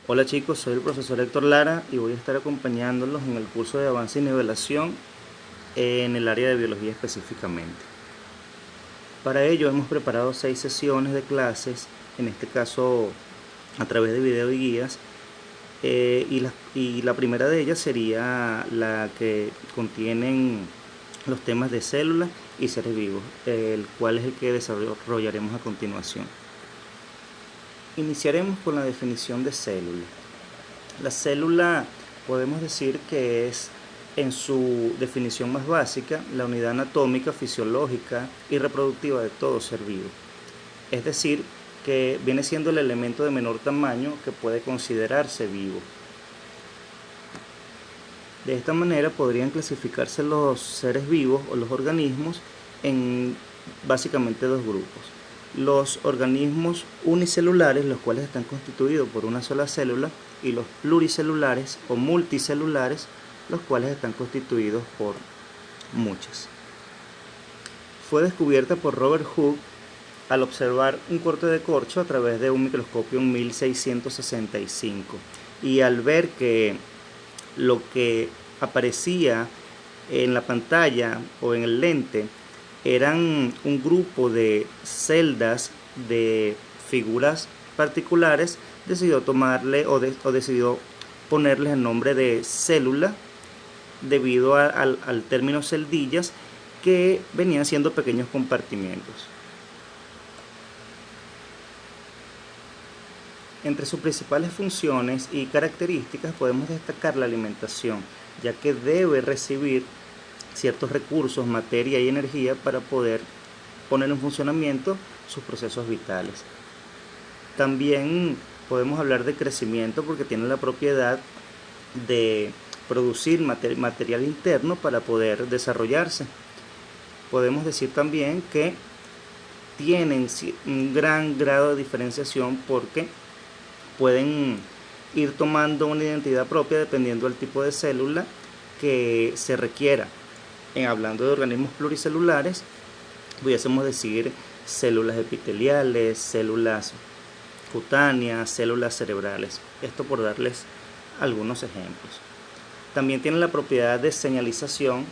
Hola chicos, soy el profesor Héctor Lara y voy a estar acompañándolos en el curso de avance y nivelación en el área de biología específicamente. Para ello hemos preparado 6 sesiones de clases, en este caso a través de video y guías, y la primera de ellas sería la que contienen los temas de células y seres vivos, el cual es el que desarrollaremos a continuación. Iniciaremos con la definición de célula. La célula podemos decir que es, en su definición más básica, la unidad anatómica, fisiológica y reproductiva de todo ser vivo. Es decir, que viene siendo el elemento de menor tamaño que puede considerarse vivo. De esta manera podrían clasificarse los seres vivos o los organismos en básicamente dos grupos. Los organismos unicelulares, los cuales están constituidos por una sola célula, y los pluricelulares o multicelulares, los cuales están constituidos por muchas. Fue descubierta por Robert Hooke al observar un corte de corcho a través de un microscopio en 1665, y al ver que lo que aparecía en la pantalla o en el lente eran un grupo de celdas de figuras particulares, decidió tomarle o decidió ponerles el nombre de célula debido al término celdillas, que venían siendo pequeños compartimientos. Entre sus principales funciones y características podemos destacar la alimentación, ya que debe recibir ciertos recursos, materia y energía para poder poner en funcionamiento sus procesos vitales. También podemos hablar de crecimiento, porque tiene la propiedad de producir material interno para poder desarrollarse. Podemos decir también que tienen un gran grado de diferenciación, porque pueden ir tomando una identidad propia dependiendo del tipo de célula que se requiera. Hablando de organismos pluricelulares, pudiésemos decir células epiteliales, células cutáneas, células cerebrales. Esto por darles algunos ejemplos. También tiene la propiedad de señalización,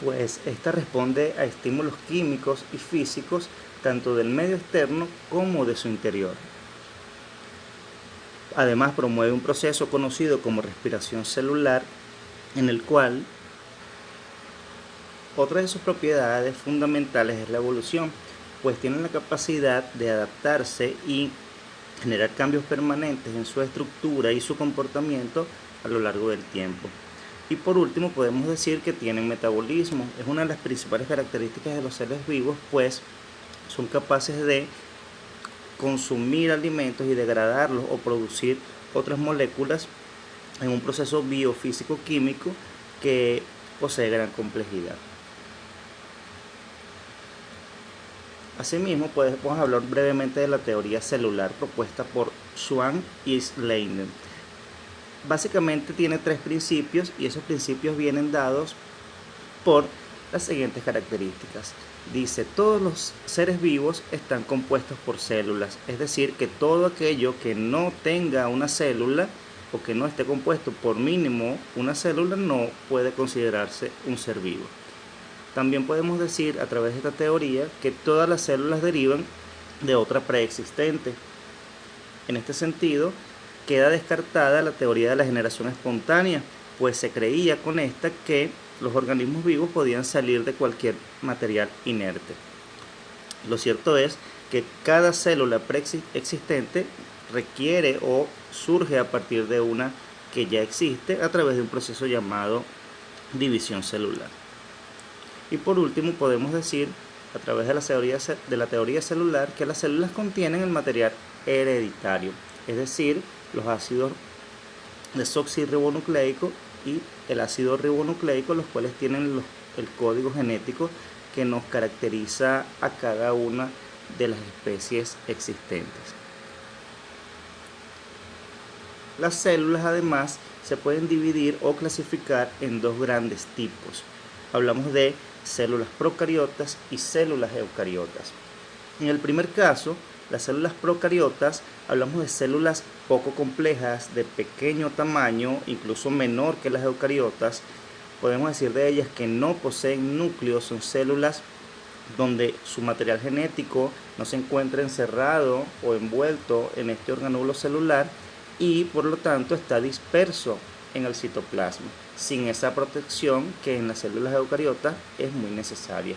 pues esta responde a estímulos químicos y físicos tanto del medio externo como de su interior. Además, promueve un proceso conocido como respiración celular, en el cual otra de sus propiedades fundamentales es la evolución, pues tiene la capacidad de adaptarse y generar cambios permanentes en su estructura y su comportamiento a lo largo del tiempo. Y por último, podemos decir que tienen metabolismo. Es una de las principales características de los seres vivos, pues son capaces de consumir alimentos y degradarlos o producir otras moléculas en un proceso biofísico-químico que posee gran complejidad. Asimismo, podemos hablar brevemente de la teoría celular propuesta por Schwann y Schleiden. Básicamente tiene 3 principios, y esos principios vienen dados por las siguientes características. Dice: todos los seres vivos están compuestos por células, es decir, que todo aquello que no tenga una célula o que no esté compuesto por mínimo una célula no puede considerarse un ser vivo. También podemos decir, a través de esta teoría, que todas las células derivan de otra preexistente. En este sentido, queda descartada la teoría de la generación espontánea, pues se creía con esta que los organismos vivos podían salir de cualquier material inerte. Lo cierto es que cada célula preexistente requiere o surge a partir de una que ya existe a través de un proceso llamado división celular. Y por último, podemos decir, a través de la teoría celular, que las células contienen el material hereditario, es decir, los ácidos desoxirribonucleico y el ácido ribonucleico, los cuales tienen el código genético que nos caracteriza a cada una de las especies existentes. Las células, además, se pueden dividir o clasificar en dos grandes tipos. Hablamos de células procariotas y células eucariotas. En el primer caso, las células procariotas hablamos de células poco complejas, de pequeño tamaño, incluso menor que las eucariotas. Podemos decir de ellas que no poseen núcleos, son células donde su material genético no se encuentra encerrado o envuelto en este organulo celular y por lo tanto está disperso en el citoplasma, sin esa protección que en las células eucariotas es muy necesaria.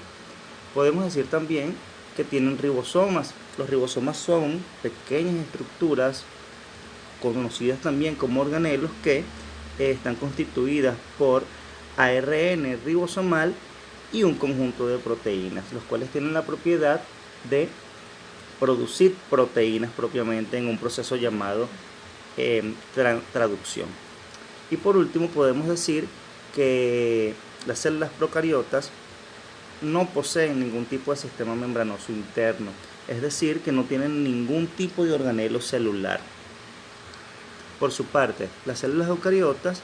Podemos decir también que tienen ribosomas. Los ribosomas son pequeñas estructuras conocidas también como organelos que están constituidas por ARN ribosomal y un conjunto de proteínas, los cuales tienen la propiedad de producir proteínas propiamente en un proceso llamado traducción. Y por último podemos decir que las células procariotas no poseen ningún tipo de sistema membranoso interno, es decir, que no tienen ningún tipo de organelo celular. Por su parte, las células eucariotas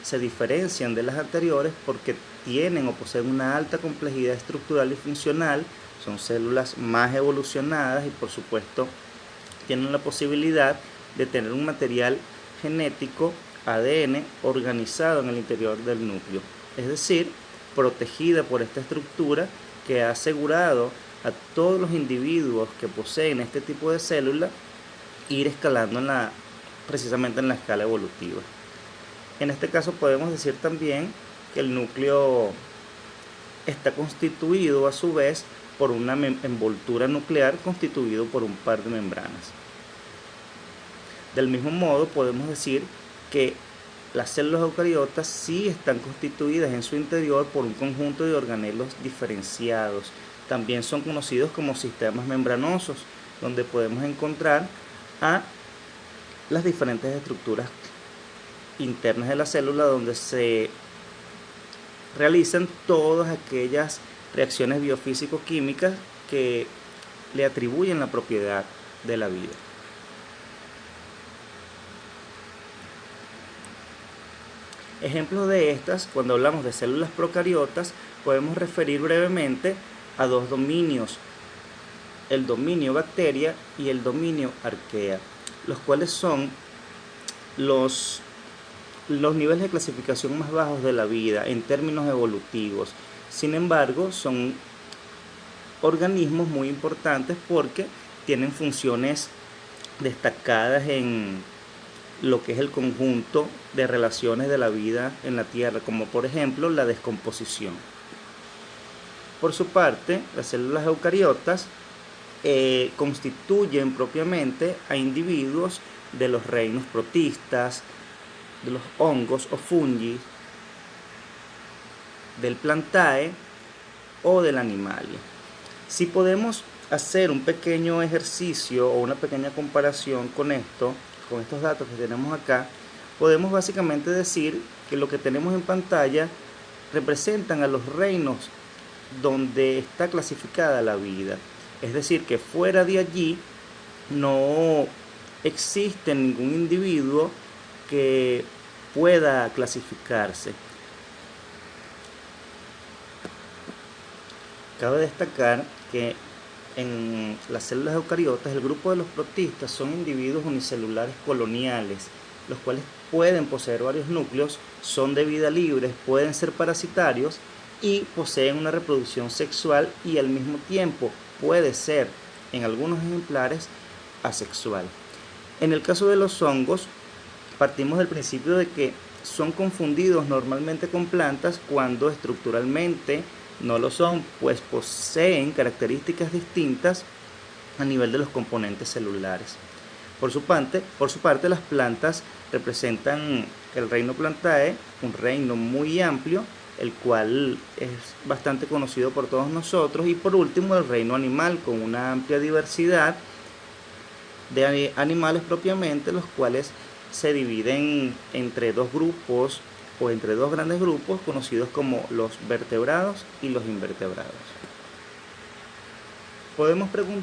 se diferencian de las anteriores porque tienen o poseen una alta complejidad estructural y funcional, son células más evolucionadas y por supuesto tienen la posibilidad de tener un material genético, ADN, organizado en el interior del núcleo, es decir, protegida por esta estructura que ha asegurado a todos los individuos que poseen este tipo de células ir escalando precisamente en la escala evolutiva. En este caso podemos decir también que el núcleo está constituido a su vez por una envoltura nuclear constituido por un par de membranas. Del mismo modo podemos decir que las células eucariotas sí están constituidas en su interior por un conjunto de organelos diferenciados. También son conocidos como sistemas membranosos, donde podemos encontrar a las diferentes estructuras internas de la célula donde se realizan todas aquellas reacciones biofísico-químicas que le atribuyen la propiedad de la vida. Ejemplos de estas, cuando hablamos de células procariotas, podemos referir brevemente a dos dominios, el dominio bacteria y el dominio arquea, los cuales son los niveles de clasificación más bajos de la vida en términos evolutivos. Sin embargo, son organismos muy importantes porque tienen funciones destacadas en lo que es el conjunto de relaciones de la vida en la Tierra, como por ejemplo la descomposición. Por su parte, las células eucariotas constituyen propiamente a individuos de los reinos protistas, de los hongos o fungi, del plantae o del animalia. Si podemos hacer un pequeño ejercicio o una pequeña comparación con estos datos que tenemos acá, podemos básicamente decir que lo que tenemos en pantalla representan a los reinos donde está clasificada la vida. Es decir, que fuera de allí no existe ningún individuo que pueda clasificarse. Cabe destacar que en las células eucariotas, el grupo de los protistas son individuos unicelulares coloniales, los cuales pueden poseer varios núcleos, son de vida libre, pueden ser parasitarios y poseen una reproducción sexual y al mismo tiempo puede ser, en algunos ejemplares, asexual. En el caso de los hongos, partimos del principio de que son confundidos normalmente con plantas cuando estructuralmente no lo son, pues poseen características distintas a nivel de los componentes celulares. Por su parte, las plantas representan el reino Plantae, un reino muy amplio, el cual es bastante conocido por todos nosotros, y por último el reino animal, con una amplia diversidad de animales propiamente, los cuales se dividen entre dos grupos o entre dos grandes grupos conocidos como los vertebrados y los invertebrados. Podemos preguntar